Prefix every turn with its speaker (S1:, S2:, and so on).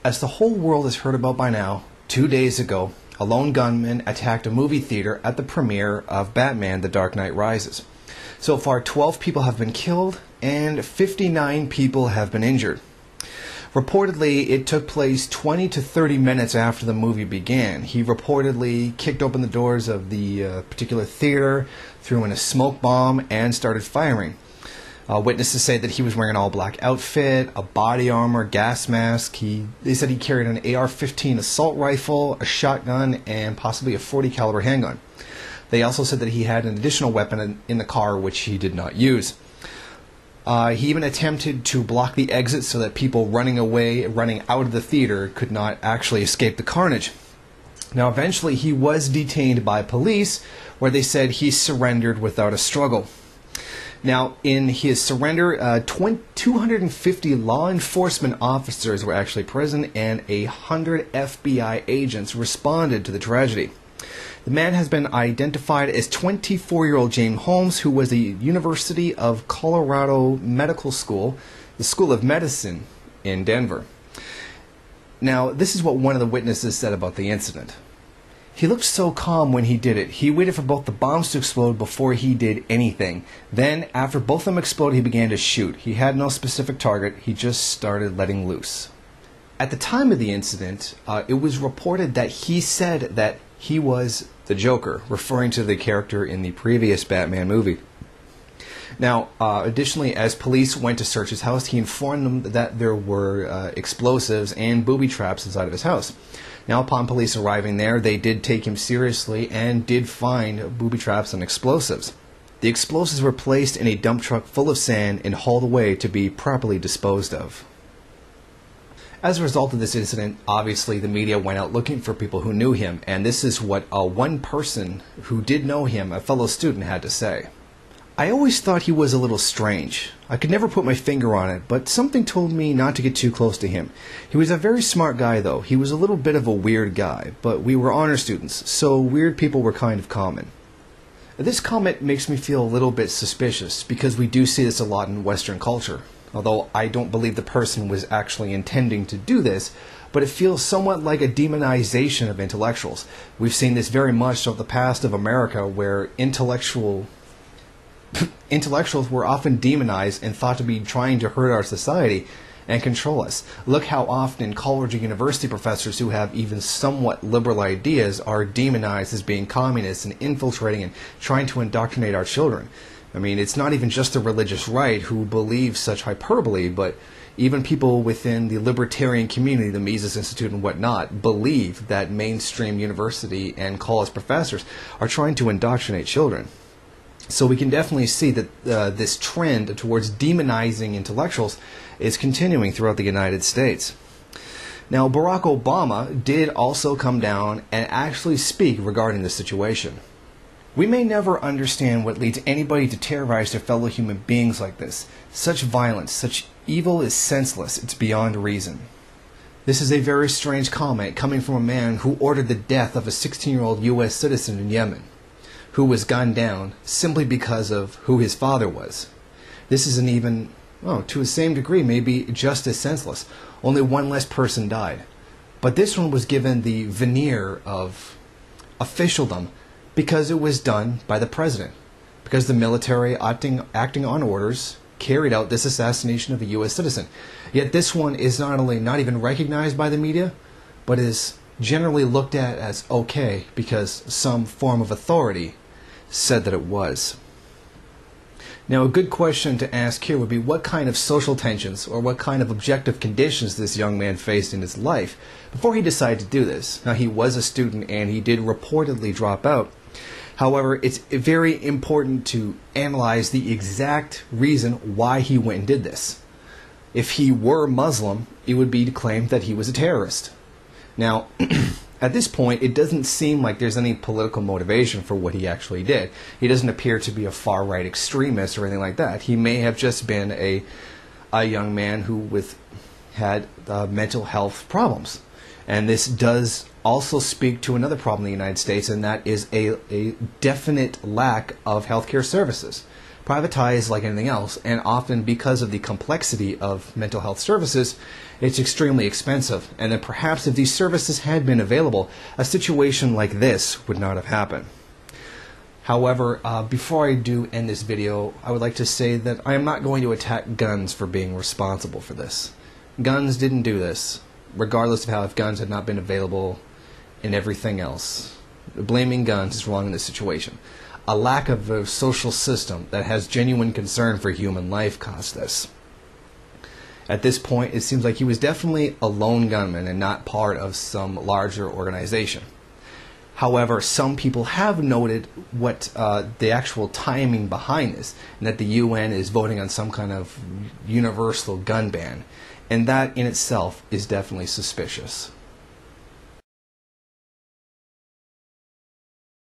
S1: As the whole world has heard about by now, 2 days ago, a lone gunman attacked a movie theater at the premiere of Batman: The Dark Knight Rises. So far, 12 people have been killed and 59 people have been injured. Reportedly, it took place 20 to 30 minutes after the movie began. He reportedly kicked open the doors of the particular theater, threw in a smoke bomb, and started firing. Witnesses say that he was wearing an all-black outfit, a body armor, gas mask. They said he carried an AR-15 assault rifle, a shotgun, and possibly a .40 caliber handgun. They also said that he had an additional weapon in the car, which he did not use. He even attempted to block the exit so that people running out of the theater could not actually escape the carnage. Now, eventually, he was detained by police, where they said he surrendered without a struggle. Now, in his surrender, 250 law enforcement officers were actually present, and 100 FBI agents responded to the tragedy. The man has been identified as 24-year-old James Holmes, who was a University of Colorado Medical School, the School of Medicine in Denver. Now, this is what one of the witnesses said about the incident. He looked so calm when he did it. He waited for both the bombs to explode before he did anything. Then, after both of them exploded, he began to shoot. He had no specific target. He just started letting loose. At the time of the incident, it was reported that he said that he was the Joker, referring to the character in the previous Batman movie. Now, additionally, as police went to search his house, he informed them that there were explosives and booby traps inside of his house. Now, upon police arriving there, they did take him seriously and did find booby traps and explosives. The explosives were placed in a dump truck full of sand and hauled away to be properly disposed of. As a result of this incident, obviously the media went out looking for people who knew him, and this is what one person who did know him, a fellow student, had to say. I always thought he was a little strange. I could never put my finger on it, but something told me not to get too close to him. He was a very smart guy, though. He was a little bit of a weird guy, but we were honor students, so weird people were kind of common. This comment makes me feel a little bit suspicious, because we do see this a lot in Western culture. Although I don't believe the person was actually intending to do this, but it feels somewhat like a demonization of intellectuals. We've seen this very much of the past of America, where intellectuals were often demonized and thought to be trying to hurt our society and control us. Look how often college or university professors who have even somewhat liberal ideas are demonized as being communists and infiltrating and trying to indoctrinate our children. I mean, it's not even just the religious right who believes such hyperbole, but even people within the libertarian community, the Mises Institute and whatnot, believe that mainstream university and college professors are trying to indoctrinate children. So we can definitely see that this trend towards demonizing intellectuals is continuing throughout the United States. Now, Barack Obama did also come down and actually speak regarding this situation. We may never understand what leads anybody to terrorize their fellow human beings like this. Such violence, such evil is senseless. It's beyond reason. This is a very strange comment coming from a man who ordered the death of a 16-year-old U.S. citizen in Yemen, who was gunned down simply because of who his father was. This isn't even, to the same degree, maybe just as senseless. Only one less person died. But this one was given the veneer of officialdom because it was done by the president. Because the military, acting on orders, carried out this assassination of a U.S. citizen. Yet this one is not only not even recognized by the media, but is generally looked at as okay because some form of authority said that it was. Now, a good question to ask here would be what kind of social tensions or what kind of objective conditions this young man faced in his life before he decided to do this. Now, he was a student and he did reportedly drop out. However, it's very important to analyze the exact reason why he went and did this. If he were Muslim, it would be to claim that he was a terrorist. Now, at this point, it doesn't seem like there's any political motivation for what he actually did. He doesn't appear to be a far-right extremist or anything like that. He may have just been a young man who had mental health problems. And this does also speak to another problem in the United States, and that is a definite lack of healthcare services. privatized like anything else, and often because of the complexity of mental health services, it's extremely expensive. And then perhaps if these services had been available, a situation like this would not have happened. However, before I do end this video, I would like to say that I am not going to attack guns for being responsible for this. Guns didn't do this, regardless of how if guns had not been available and everything else. Blaming guns is wrong in this situation. A lack of a social system that has genuine concern for human life caused this. At this point, it seems like he was definitely a lone gunman and not part of some larger organization. However, some people have noted what the actual timing behind this, and that the UN is voting on some kind of universal gun ban, and that in itself is definitely suspicious.